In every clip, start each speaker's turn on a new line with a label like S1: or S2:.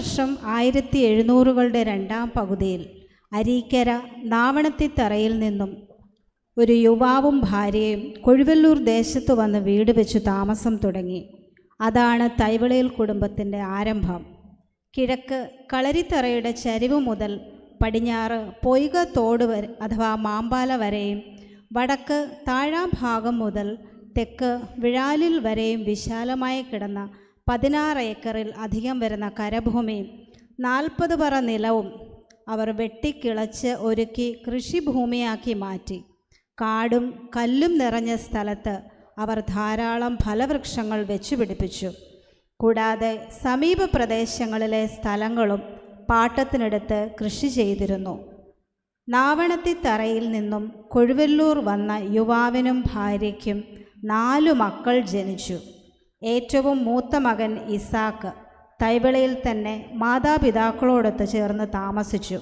S1: വർഷം 1700കളുടെ രണ്ടാം പകുതിയിൽ അരീക്കര നാവണത്തിത്തറയിൽ നിന്നും ഒരു യുവാവും ഭാര്യയും കൊഴുവല്ലൂർ ദേശത്ത് വന്ന് വീട് വെച്ചു താമസം തുടങ്ങി. അതാണ് തൈവളയിൽ കുടുംബത്തിൻ്റെ ആരംഭം. കിഴക്ക് കളരിത്തറയുടെ ചരിവ് മുതൽ പടിഞ്ഞാറ് പൊയ്ക തോട് വരെ അഥവാ മാമ്പാല വരെയും വടക്ക് താഴാഭാഗം മുതൽ തെക്ക് വിഴാലിൽ വരെയും വിശാലമായി കിടന്ന 16 ഏക്കറിൽ അധികം വരുന്ന കരഭൂമിയും 40 പറ നിലവും അവർ വെട്ടിക്കിളച്ച് ഒരുക്കി കൃഷിഭൂമിയാക്കി മാറ്റി. കാടും കല്ലും നിറഞ്ഞ സ്ഥലത്ത് അവർ ധാരാളം ഫലവൃക്ഷങ്ങൾ വെച്ചുപിടിപ്പിച്ചു. കൂടാതെ സമീപ പ്രദേശങ്ങളിലെ സ്ഥലങ്ങളും പാട്ടത്തിനെടുത്ത് കൃഷി ചെയ്തിരുന്നു. നാവണത്തിത്തറയിൽ നിന്നും കൊഴുവല്ലൂർ വന്ന യുവാവിനും ഭാര്യയ്ക്കും 4 മക്കൾ ജനിച്ചു. ഏറ്റവും മൂത്ത മകൻ ഇസാക്ക് തൈവളയിൽ തന്നെ മാതാപിതാക്കളോടൊത്ത് ചേർന്ന് താമസിച്ചു.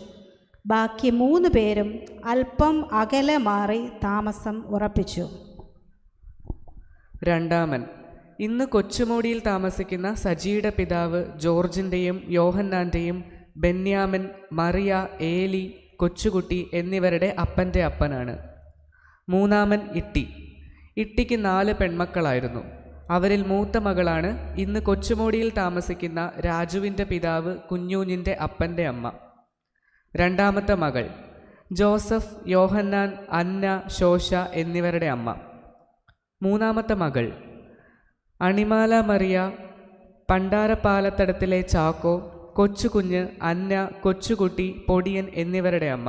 S1: ബാക്കി 3 പേരും അല്പം അകലെ മാറി താമസം ഉറപ്പിച്ചു.
S2: രണ്ടാമൻ ഇന്ന് കൊച്ചുമോടിയിൽ താമസിക്കുന്ന സജിയുടെ പിതാവ് ജോർജിൻ്റെയും യോഹന്നാൻ്റെയും ബെന്യാമിൻ, മറിയ, ഏലി, കൊച്ചുകുട്ടി എന്നിവരുടെ അപ്പൻ്റെ അപ്പനാണ്. മൂന്നാമൻ ഇട്ടിക്ക് 4 പെൺമക്കളായിരുന്നു. അവരിൽ മൂത്ത മകളാണ് ഇന്ന് കൊച്ചുമോടിയിൽ താമസിക്കുന്ന രാജുവിൻ്റെ പിതാവ് കുഞ്ഞൂഞ്ഞിൻ്റെ അപ്പൻ്റെ അമ്മ. രണ്ടാമത്തെ മകൾ ജോസഫ്, യോഹന്നാൻ, അന്ന, ശോശ എന്നിവരുടെ അമ്മ. മൂന്നാമത്തെ മകൾ അണിമാല മറിയ, പണ്ടാരപ്പാലത്തടത്തിലെ ചാക്കോ, കൊച്ചുകുഞ്ഞ്, അന്ന, കൊച്ചുകുട്ടി, പൊടിയൻ എന്നിവരുടെ അമ്മ.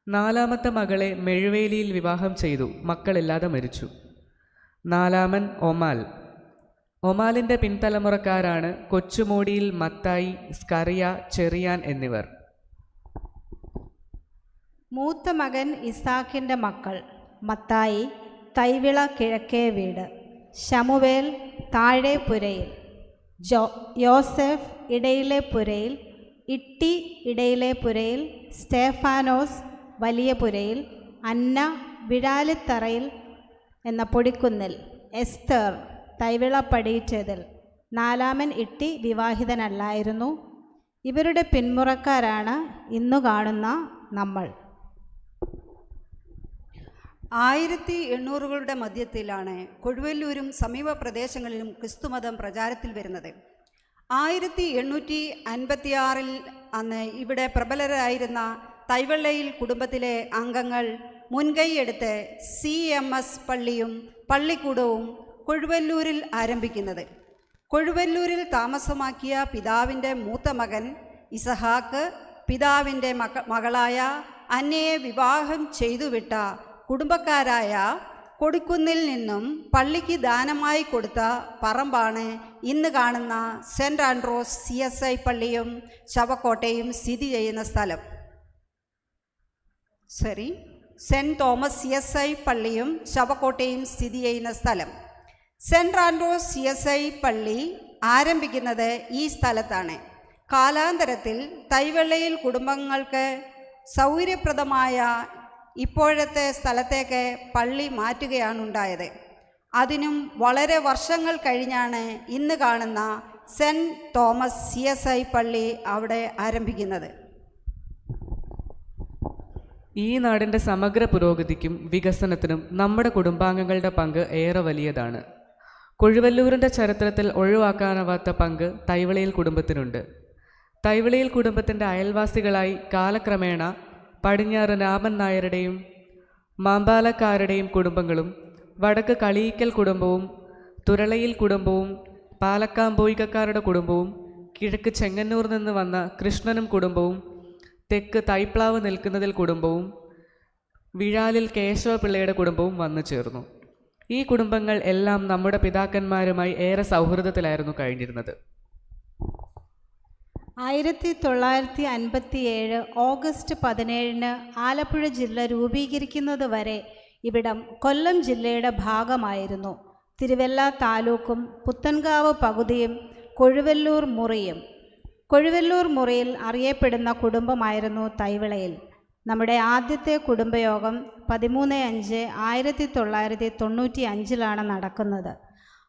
S2: നാലാമത്തെ മകളെ മെഴുവേലിയിൽ വിവാഹം ചെയ്തു. മക്കളില്ലാതെ മരിച്ചു. നാലാമൻ ഒമാലിൻ്റെ പിൻതലമുറക്കാരാണ് കൊച്ചുമോടിയിൽ മത്തായി, സ്കറിയ, ചെറിയാൻ എന്നിവർ.
S1: മൂത്ത മകൻ ഇസാക്കിൻ്റെ മക്കൾ മത്തായി തൈവിള കിഴക്കേ വീട്, ശമുവേൽ താഴെ പുരയിൽ, യോസെഫ് ഇടയിലെ പുരയിൽ, ഇട്ടി ഇടയിലെ പുരയിൽ, സ്റ്റേഫാനോസ് വലിയ പുരയിൽ, അന്ന വിഴാലിത്തറയിൽ എന്ന പൊടിക്കുന്നിൽ, എസ്തർ തൈവിള പടിയിറ്റതിൽ. നാലാമൻ ഇട്ടി വിവാഹിതനല്ലായിരുന്നു. ഇവരുടെ പിന്മുറക്കാരാണ് ഇന്നു കാണുന്ന നമ്മൾ.
S3: 1800കളുടെ മധ്യത്തിലാണ് കൊഴുവല്ലൂരും സമീപ പ്രദേശങ്ങളിലും ക്രിസ്തുമതം പ്രചാരത്തിൽ വരുന്നത്. 1856 അന്ന് ഇവിടെ പ്രബലരായിരുന്ന തൈവള്ളയിൽ കുടുംബത്തിലെ അംഗങ്ങൾ മുൻകൈയെടുത്ത് CMS പള്ളിയും പള്ളിക്കൂടവും കൊഴുവല്ലൂരിൽ ആരംഭിക്കുന്നത്. കൊഴുവല്ലൂരിൽ താമസമാക്കിയ പിതാവിൻ്റെ മൂത്ത മകൻ ഇസഹാക്ക് പിതാവിൻ്റെ മകളായ അന്നയെ വിവാഹം ചെയ്തുവിട്ട കുടുംബക്കാരായ കൊടിക്കുന്നിൽ നിന്നും പള്ളിക്ക് ദാനമായി കൊടുത്ത പറമ്പാണ് ഇന്ന് കാണുന്ന സെൻറ് ആൻഡ്രോസ് CSI പള്ളിയും ശവക്കോട്ടയും സ്ഥിതി ചെയ്യുന്ന സ്ഥലം. സെൻറ് തോമസ് CSI പള്ളിയും ശവക്കോട്ടയും സ്ഥിതി ചെയ്യുന്ന സ്ഥലം. സെൻറ് ആൻഡ്രോസ് CSI പള്ളി ആരംഭിക്കുന്നത് ഈ സ്ഥലത്താണ്. കാലാന്തരത്തിൽ തൈവെള്ളയിൽ കുടുംബങ്ങൾക്ക് സൗകര്യപ്രദമായ ഇപ്പോഴത്തെ സ്ഥലത്തേക്ക് പള്ളി മാറ്റുകയാണുണ്ടായത്. അതിനും വളരെ വർഷങ്ങൾ കഴിഞ്ഞാണ് ഇന്ന് കാണുന്ന സെൻറ് തോമസ് CSI പള്ളി അവിടെ ആരംഭിക്കുന്നത്.
S2: ഈ നാടിൻ്റെ സമഗ്ര പുരോഗതിക്കും വികസനത്തിനും നമ്മുടെ കുടുംബാംഗങ്ങളുടെ പങ്ക് ഏറെ വലിയതാണ്. കൊഴുവല്ലൂരിൻ്റെ ചരിത്രത്തിൽ ഒഴിവാക്കാനാവാത്ത പങ്ക് തൈവളയിൽ കുടുംബത്തിനുണ്ട്. തൈവളയിൽ കുടുംബത്തിൻ്റെ അയൽവാസികളായി കാലക്രമേണ പടിഞ്ഞാറ് രാമൻ നായരുടെയും മാമ്പാലക്കാരുടെയും കുടുംബങ്ങളും, വടക്ക് കളിയിക്കൽ കുടുംബവും, തുരളയിൽ കുടുംബവും, പാലക്കാമ്പൊയ്കക്കാരുടെ കുടുംബവും, കിഴക്ക് ചെങ്ങന്നൂർ നിന്ന് വന്ന കൃഷ്ണനും കുടുംബവും, തെക്ക് തൈപ്ലാവ് നിൽക്കുന്നതിൽ കുടുംബവും, വിഴാലിൽ കേശവപിള്ളയുടെ കുടുംബവും വന്നു ചേർന്നു. ഈ കുടുംബങ്ങൾ എല്ലാം നമ്മുടെ പിതാക്കന്മാരുമായി ഏറെ സൗഹൃദത്തിലായിരുന്നു കഴിഞ്ഞിരുന്നത്.
S1: 1957 ഓഗസ്റ്റ് 17 ആലപ്പുഴ ജില്ല രൂപീകരിക്കുന്നത് വരെ ഇവിടം കൊല്ലം ജില്ലയുടെ ഭാഗമായിരുന്നു. തിരുവല്ല താലൂക്കും പുത്തൻകാവ് പകുതിയും കൊഴുവല്ലൂർ മുറിയും. കൊഴുവല്ലൂർ മുറിയിൽ അറിയപ്പെടുന്ന കുടുംബമായിരുന്നു തൈവിളയിൽ. നമ്മുടെ ആദ്യത്തെ കുടുംബയോഗം 13/5/1995 നടക്കുന്നത്.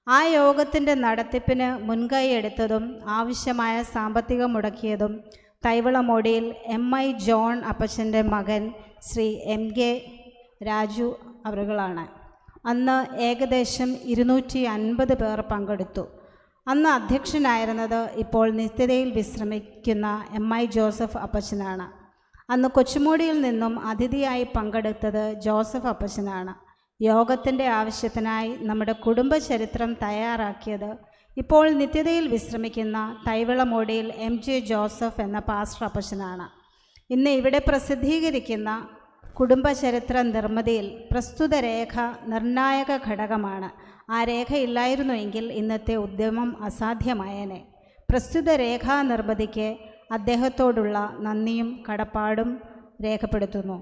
S1: ആ യോഗത്തിൻ്റെ നടത്തിപ്പിന് മുൻകൈ എടുത്തതും ആവശ്യമായ സാമ്പത്തികം മുടക്കിയതും തൈവളമോടിയിൽ MI ജോൺ അപ്പച്ചൻ്റെ മകൻ ശ്രീ MK രാജു അവറുകളാണ്. അന്ന് ഏകദേശം 250 പേർ പങ്കെടുത്തു. അന്ന് അധ്യക്ഷനായിരുന്നത് ഇപ്പോൾ നിത്യതയിൽ വിശ്രമിക്കുന്ന MI ജോസഫ് അപ്പച്ചനാണ്. അന്ന് കൊച്ചുമോടിയിൽ നിന്നും അതിഥിയായി പങ്കെടുത്തത് ജോസഫ് അപ്പച്ചനാണ്. യോഗത്തിൻ്റെ ആവശ്യത്തിനായി നമ്മുടെ കുടുംബചരിത്രം തയ്യാറാക്കിയത് ഇപ്പോൾ നിത്യതയിൽ വിശ്രമിക്കുന്ന തൈവളമോടിയിൽ MJ ജോസഫ് എന്ന പാസ്റ്റർ അപ്പച്ചനാണ്. ഇന്ന് ഇവിടെ പ്രസിദ്ധീകരിക്കുന്ന കുടുംബചരിത്ര നിർമ്മിതിയിൽ പ്രസ്തുത രേഖ നിർണായക ഘടകമാണ്. ആ രേഖയില്ലായിരുന്നുവെങ്കിൽ ഇന്നത്തെ ഉദ്യമം അസാധ്യമായേനെ. പ്രസ്തുത രേഖാ നിർമ്മിതിക്ക് അദ്ദേഹത്തോടുള്ള നന്ദിയും കടപ്പാടും രേഖപ്പെടുത്തുന്നു.